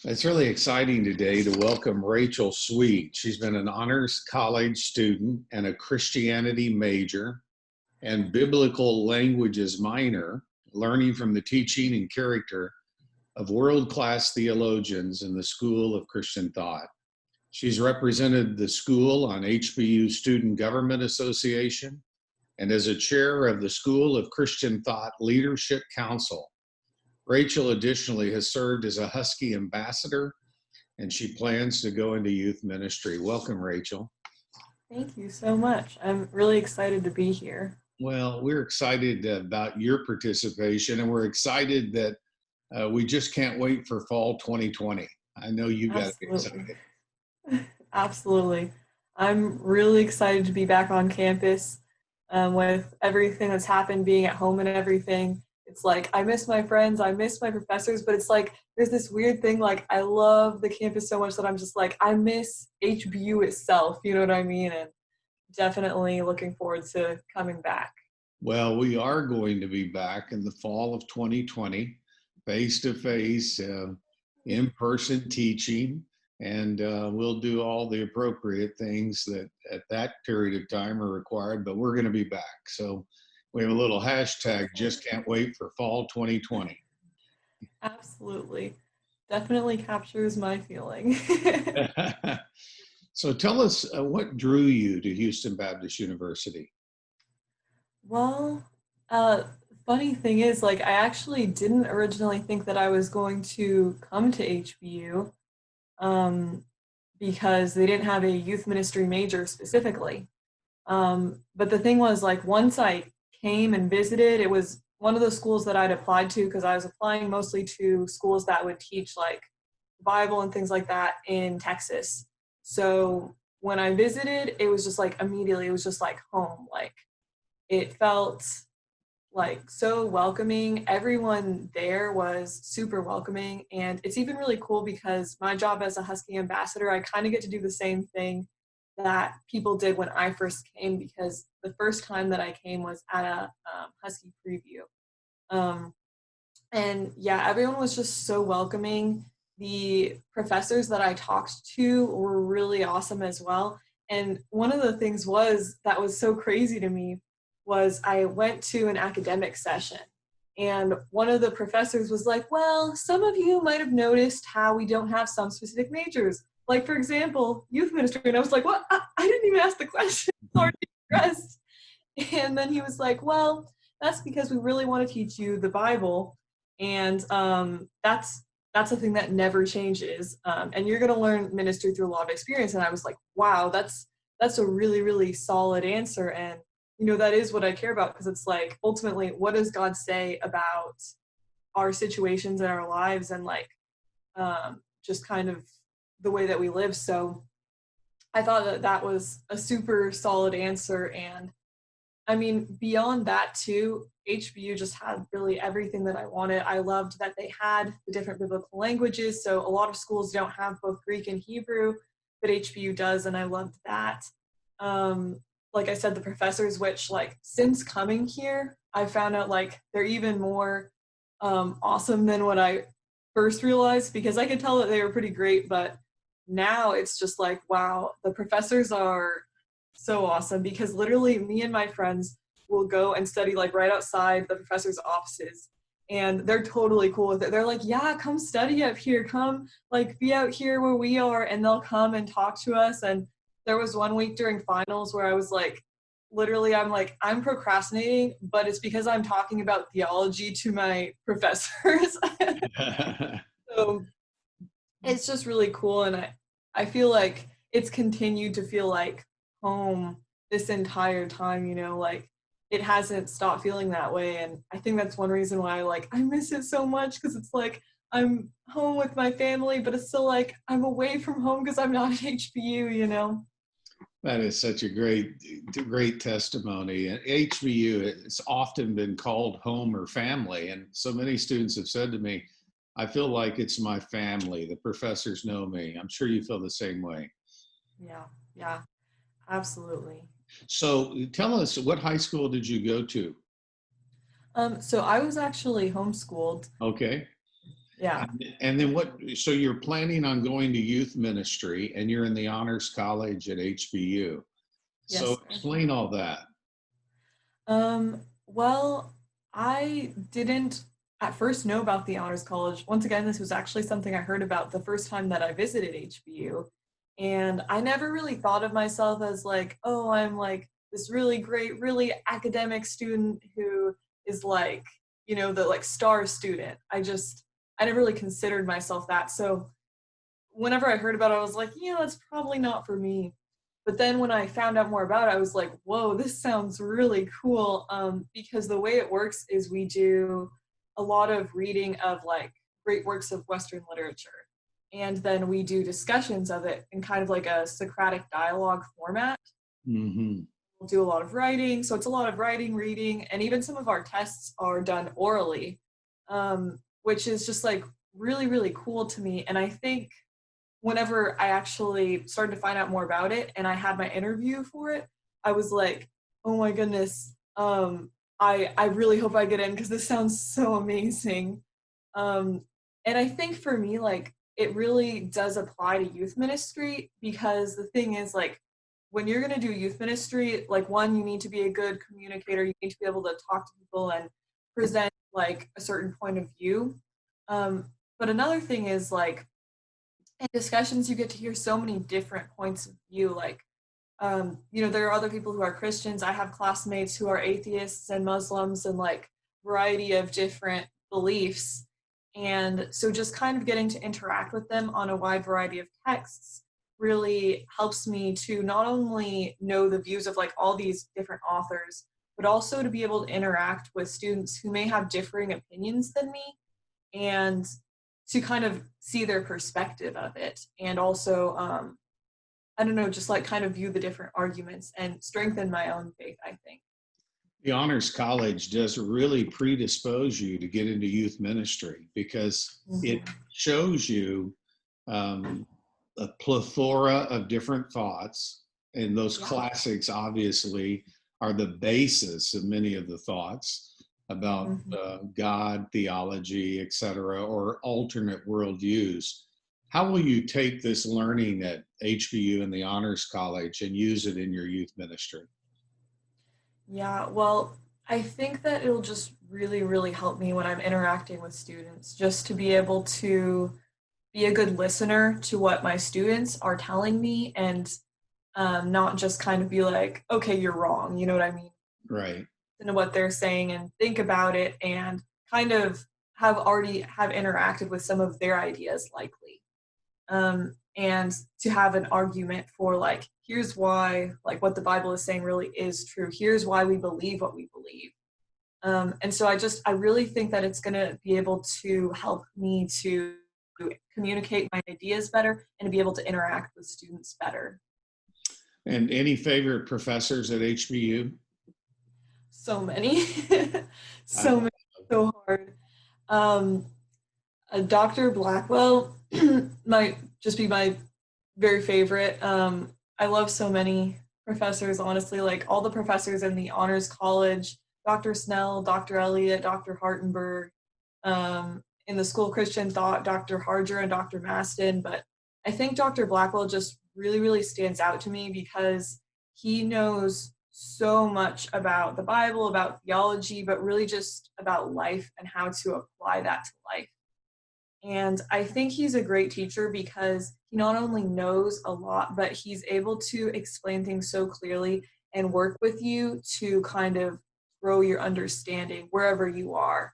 It's really exciting today to welcome Rachel Sweet. She's been an honors college student and a Christianity major and biblical languages minor, learning from the teaching and character of world-class theologians in the School of Christian Thought. She's represented the school on HBU Student Government Association and as a chair of the School of Christian Thought Leadership Council. Rachel additionally has served as a Husky Ambassador, and she plans to go into youth ministry. Welcome, Rachel. Thank you so much. I'm really excited to be here. Well, we're excited about your participation, and we're excited that we just can't wait for fall 2020. I know you got to be excited. Absolutely. I'm really excited to be back on campus with everything that's happened, being at home and everything. It's like, I miss my friends, I miss my professors, but it's like, there's this weird thing, like, I love the campus so much that I'm just like, I miss HBU itself, you know what I mean? And definitely looking forward to coming back. Well, we are going to be back in the fall of 2020, face-to-face, in-person teaching, and we'll do all the appropriate things that at that period of time are required, but we're going to be back. So we have a little hashtag, just can't wait for fall 2020. Absolutely. Definitely captures my feeling. So tell us what drew you to Houston Baptist University? Well, funny thing is, like, I actually didn't originally think that I was going to come to HBU because they didn't have a youth ministry major specifically. But the thing was, like, once I came and visited, it was one of the schools that I'd applied to because I was applying mostly to schools that would teach like Bible and things like that in Texas. So when I visited, it was just like immediately, it was just like home. Like it felt like so welcoming. Everyone there was super welcoming. And it's even really cool because my job as a Husky Ambassador, I kind of get to do the same thing that people did when I first came, because the first time that I came was at a Husky preview. And yeah, everyone was just so welcoming. The professors that I talked to were really awesome as well. And one of the things that was so crazy to me was I went to an academic session and one of the professors was like, well, some of you might have noticed how we don't have some specific majors. Like, for example, youth ministry. And I was like, what? I didn't even ask the question. It's already addressed. And then he was like, well, that's because we really want to teach you the Bible. And that's a thing that never changes. And you're going to learn ministry through a lot of experience. And I was like, wow, that's a really, really solid answer. And, you know, that is what I care about, because it's like, ultimately, what does God say about our situations in our lives and like just kind of the way that we live. So I thought that was a super solid answer. And I mean, beyond that too, HBU just had really everything that I wanted. I loved that they had the different biblical languages. So a lot of schools don't have both Greek and Hebrew, but HBU does. And I loved that. Like I said, the professors, which like since coming here, I found out like they're even more awesome than what I first realized, because I could tell that they were pretty great, but now it's just like, wow, the professors are so awesome, because literally me and my friends will go and study like right outside the professors' offices, and they're totally cool with it. They're like, yeah, come study up here, come like be out here where we are, and they'll come and talk to us. And there was one week during finals where I was like, literally, I'm procrastinating, but it's because I'm talking about theology to my professors. So it's just really cool. And I feel like it's continued to feel like home this entire time, you know, like it hasn't stopped feeling that way. And I think that's one reason why I miss it so much, because it's like I'm home with my family, but it's still like I'm away from home because I'm not at HBU, you know. That is such a great testimony. And HBU, it's often been called home or family. And so many students have said to me, I feel like it's my family. The professors know me. I'm sure you feel the same way. Yeah, absolutely. So tell us, what high school did you go to? So I was actually homeschooled. Okay. Yeah. And then so you're planning on going to youth ministry and you're in the honors college at HBU. Yes, So sir. explain all that. Well, I didn't at first know about the Honors College. Once again, this was actually something I heard about the first time that I visited HBU. And I never really thought of myself as like, oh, I'm like this really great, really academic student who is like, the like star student. I never really considered myself that. So whenever I heard about it, I was like, yeah, that's probably not for me. But then when I found out more about it, I was like, whoa, this sounds really cool. Because the way it works is we do a lot of reading of like great works of Western literature. And then we do discussions of it in kind of like a Socratic dialogue format. Mm-hmm. We'll do a lot of writing. So it's a lot of writing, reading, and even some of our tests are done orally, which is just like really, really cool to me. And I think whenever I actually started to find out more about it and I had my interview for it, I was like, oh my goodness, I really hope I get in because this sounds so amazing. And I think for me, like, it really does apply to youth ministry because the thing is, like, when you're going to do youth ministry, like, one, you need to be a good communicator. You need to be able to talk to people and present, like, a certain point of view. But another thing is, like, in discussions, you get to hear so many different points of view. Like, there are other people who are Christians. I have classmates who are atheists and Muslims and like variety of different beliefs. And so just kind of getting to interact with them on a wide variety of texts really helps me to not only know the views of like all these different authors, but also to be able to interact with students who may have differing opinions than me and to kind of see their perspective of it. And also, I don't know, just like kind of view the different arguments and strengthen my own faith, I think. The Honors College does really predispose you to get into youth ministry because it shows you a plethora of different thoughts. And those classics obviously are the basis of many of the thoughts about God, theology, etc., or alternate worldviews. How will you take this learning at HBU and the Honors College and use it in your youth ministry? Yeah, well, I think that it'll just really, really help me when I'm interacting with students, just to be able to be a good listener to what my students are telling me and not just kind of be like, okay, you're wrong. You know what I mean? Right. Into what they're saying and think about it and kind of have interacted with some of their ideas likely. And to have an argument for like, here's why like what the Bible is saying really is true. Here's why we believe what we believe. And so I really think that it's going to be able to help me to communicate my ideas better and to be able to interact with students better. And any favorite professors at HBU? So many, so many, so hard. Dr. Blackwell might just be my very favorite. I love so many professors, honestly, like all the professors in the Honors College, Dr. Snell, Dr. Elliott, Dr. Hartenberg, in the School of Christian Thought, Dr. Harger and Dr. Maston. But I think Dr. Blackwell just really, really stands out to me because he knows so much about the Bible, about theology, but really just about life and how to apply that to life. And I think he's a great teacher because he not only knows a lot, but he's able to explain things so clearly and work with you to kind of grow your understanding wherever you are.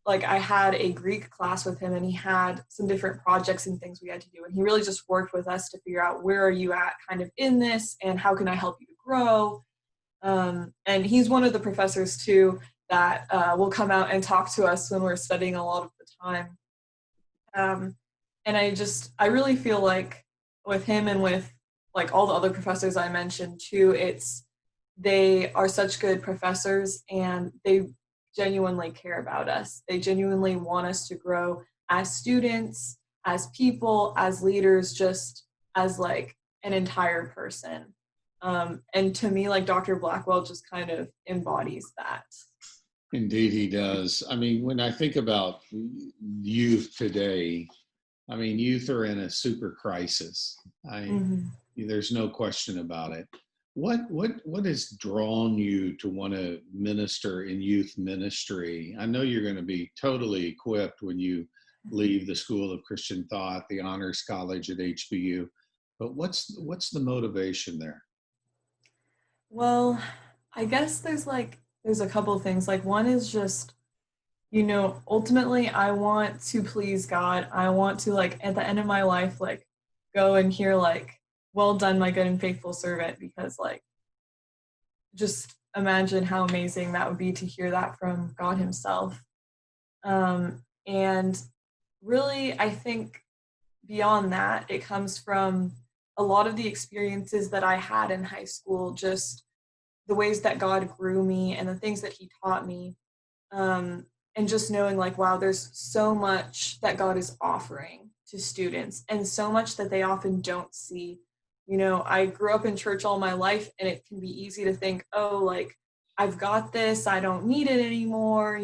Like I had a Greek class with him and he had some different projects and things we had to do. And he really just worked with us to figure out where are you at kind of in this and how can I help you to grow. And he's one of the professors too that will come out and talk to us when we're studying a lot of the time. And I really feel like with him and with like all the other professors I mentioned too, they are such good professors and they genuinely care about us. They genuinely want us to grow as students, as people, as leaders, just as like an entire person. And to me, like Dr. Blackwell just kind of embodies that. Indeed, he does. I mean, when I think about youth today, I mean, youth are in a super crisis. Hmm. There's no question about it. What has drawn you to want to minister in youth ministry? I know you're going to be totally equipped when you leave the School of Christian Thought, the Honors College at HBU, but what's the motivation there? Well, I guess there's a couple of things. Like one is just, ultimately I want to please God. I want to like at the end of my life like go and hear like well done my good and faithful servant, because like just imagine how amazing that would be to hear that from God himself. And really I think beyond that it comes from a lot of the experiences that I had in high school, just the ways that God grew me and the things that he taught me. And just knowing like, wow, there's so much that God is offering to students and so much that they often don't see. I grew up in church all my life, and it can be easy to think, oh, like, I've got this, I don't need it anymore,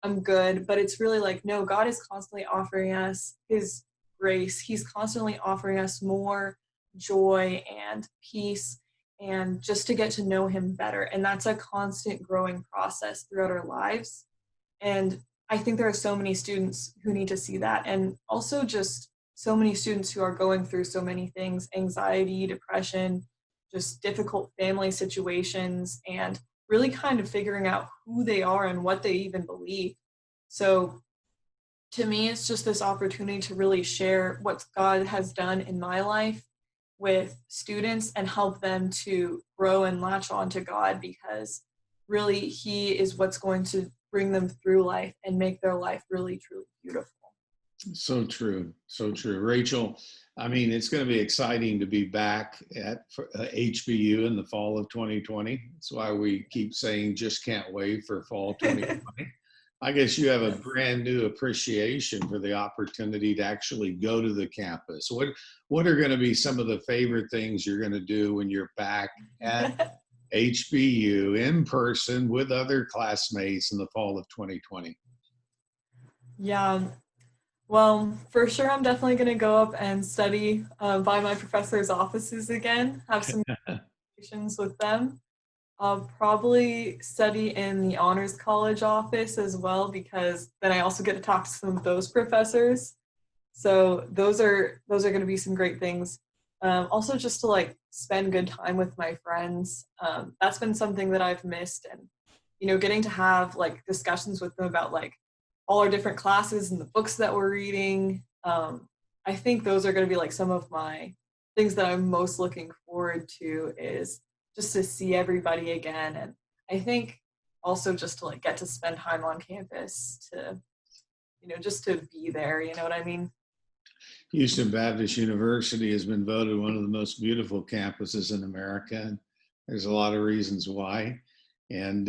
I'm good. But it's really like, no, God is constantly offering us his grace. He's constantly offering us more joy and peace, and just to get to know him better. And that's a constant growing process throughout our lives. And I think there are so many students who need to see that. And also just so many students who are going through so many things: anxiety, depression, just difficult family situations, and really kind of figuring out who they are and what they even believe. So to me, it's just this opportunity to really share what God has done in my life with students and help them to grow and latch on to God, because really he is what's going to bring them through life and make their life really, truly beautiful. So true. So true. Rachel, I mean, it's going to be exciting to be back at HBU in the fall of 2020. That's why we keep saying just can't wait for fall 2020. I guess you have a brand new appreciation for the opportunity to actually go to the campus. What are going to be some of the favorite things you're going to do when you're back at HBU in person with other classmates in the fall of 2020? Yeah, well, for sure, I'm definitely going to go up and study by my professor's offices again, have some conversations with them. I'll probably study in the Honors College office as well, because then I also get to talk to some of those professors. So those are going to be some great things. Also, just to like spend good time with my friends. That's been something that I've missed, and getting to have like discussions with them about like all our different classes and the books that we're reading. I think those are going to be like some of my things that I'm most looking forward to, is just to see everybody again. And I think also just to like get to spend time on campus, to just to be there, you know what I mean? Houston Baptist University has been voted one of the most beautiful campuses in America. And there's a lot of reasons why. And,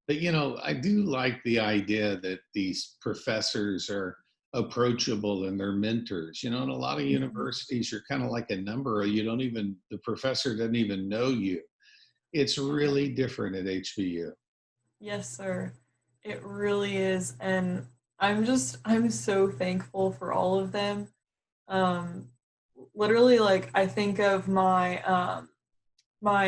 but I do like the idea that these professors are approachable and they're mentors. In a lot of Mhm. universities, you're kind of like a number. The professor doesn't even know you. It's really different at HBU. Yes, sir. It really is. And I'm so thankful for all of them. Um, Literally, like I think of my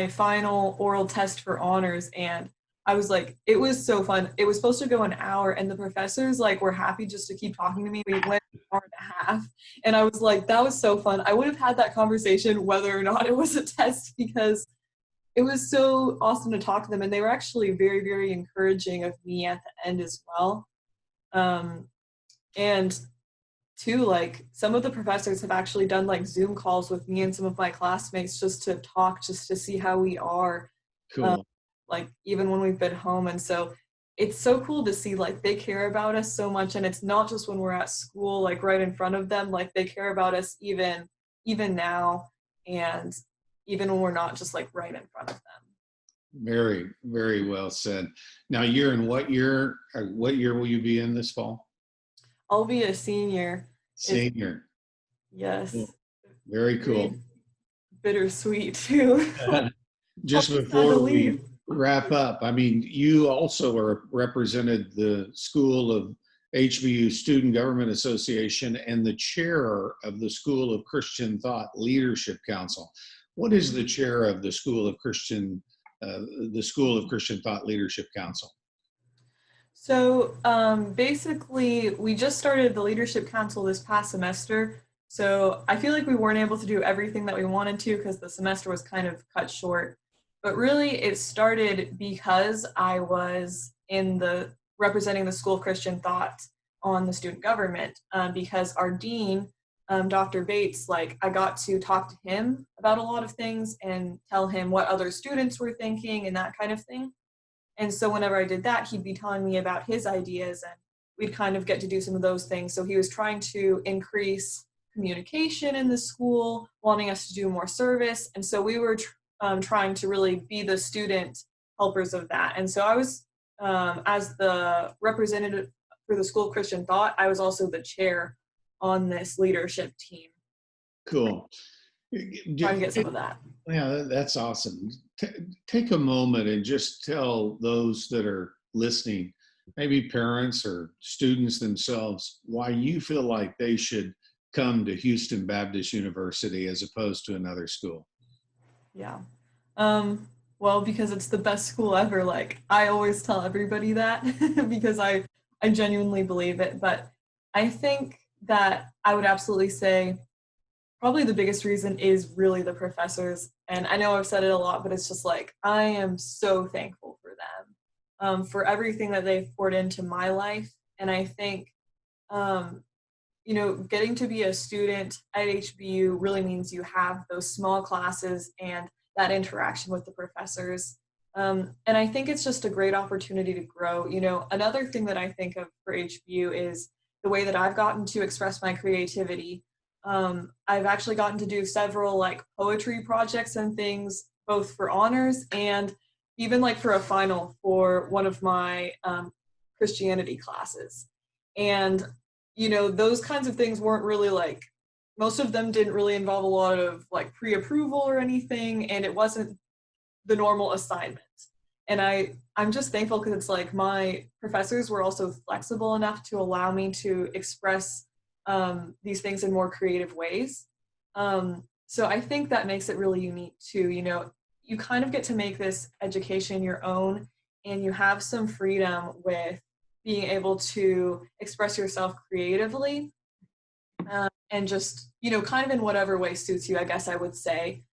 final oral test for honors, and I was like, it was so fun. It was supposed to go an hour, and the professors like were happy just to keep talking to me. We went an hour and a half, and I was like, that was so fun. I would have had that conversation whether or not it was a test, because it was so awesome to talk to them, and they were actually very, very encouraging of me at the end as well. Um, and too, like some of the professors have actually done like Zoom calls with me and some of my classmates just to talk, just to see how we are, um, Cool. like even when we've been home. And so it's so cool to see like they care about us so much, and it's not just when we're at school, like right in front of them, like they care about us even now, and even when we're not just like right in front of them. Very, very well said. Now, you're in what year? What year will you be in this fall? I'll be a senior. It's Senior. Yes, Cool. Very cool. very bittersweet too. Just Sad to before we leave. wrap up, I mean, you also represented the School of HBU Student Government Association and the chair of the School of Christian Thought Leadership Council. What is the chair of the School of Christian Thought Leadership Council? So basically, we just started the Leadership Council this past semester. So I feel like we weren't able to do everything that we wanted to because the semester was kind of cut short. But really, it started because I was representing the School of Christian Thought on the student government, because our dean, Dr. Bates, like I got to talk to him about a lot of things and tell him what other students were thinking and that kind of thing. And so whenever I did that, he'd be telling me about his ideas and we'd kind of get to do some of those things. So he was trying to increase communication in the school, wanting us to do more service. And so we were trying to really be the student helpers of that. And so I was, as the representative for the School of Christian Thought, I was also the chair on this leadership team. Cool. Trying to get some of that. Yeah, that's awesome. Take a moment and just tell those that are listening, maybe parents or students themselves, why you feel like they should come to Houston Baptist University as opposed to another school. Yeah. Well, because it's the best school ever. Like I always tell everybody that because I genuinely believe it. But I think that I would absolutely say probably the biggest reason is really the professors. And I know I've said it a lot, but it's just like, I am so thankful for them, for everything that they've poured into my life. And I think, getting to be a student at HBU really means you have those small classes and that interaction with the professors. And I think it's just a great opportunity to grow. Another thing that I think of for HBU is the way that I've gotten to express my creativity. I've actually gotten to do several like poetry projects and things, both for honors and even like for a final for one of my Christianity classes. And, those kinds of things weren't really like, most of them didn't really involve a lot of like pre-approval or anything. And it wasn't the normal assignment. And I'm just thankful because it's like my professors were also flexible enough to allow me to express these things in more creative ways. So I think that makes it really unique too. You kind of get to make this education your own and you have some freedom with being able to express yourself creatively and just, kind of in whatever way suits you, I guess I would say.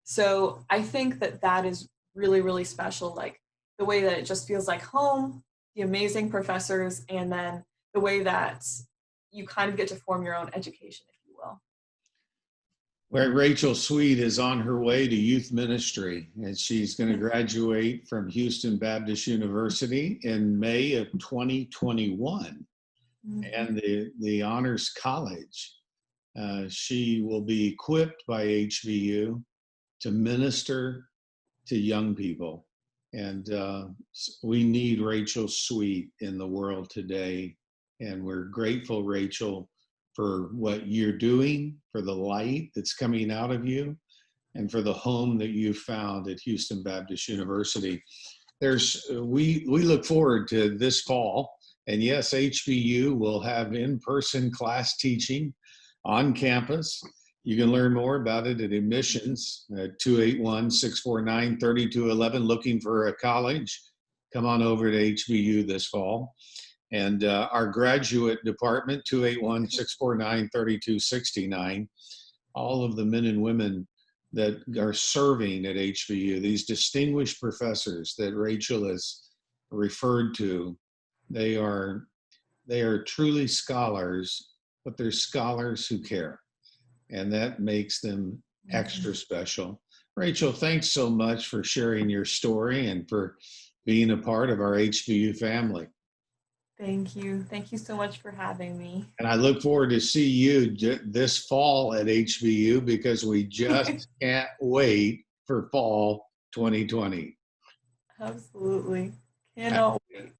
So I think that is really, really special. Like the way that it just feels like home, the amazing professors, and then the way that you kind of get to form your own education, if you will. Well, Rachel Sweet is on her way to youth ministry, and she's going to graduate from Houston Baptist University in May of 2021. And the Honors College. She will be equipped by HBU to minister to young people. And we need Rachel Sweet in the world today. And we're grateful, Rachel, for what you're doing, for the light that's coming out of you, and for the home that you found at Houston Baptist University. We look forward to this fall. And yes, HBU will have in-person class teaching on campus. You can learn more about it at admissions at 281-649-3211. Looking for a college, come on over to HBU this fall. And our graduate department, 281-649-3269. All of the men and women that are serving at HBU, these distinguished professors that Rachel has referred to, they are truly scholars, but they're scholars who care. And that makes them extra special. Rachel, thanks so much for sharing your story and for being a part of our HBU family. Thank you. Thank you so much for having me. And I look forward to see you this fall at HBU because we just can't wait for fall 2020. Absolutely. Cannot wait.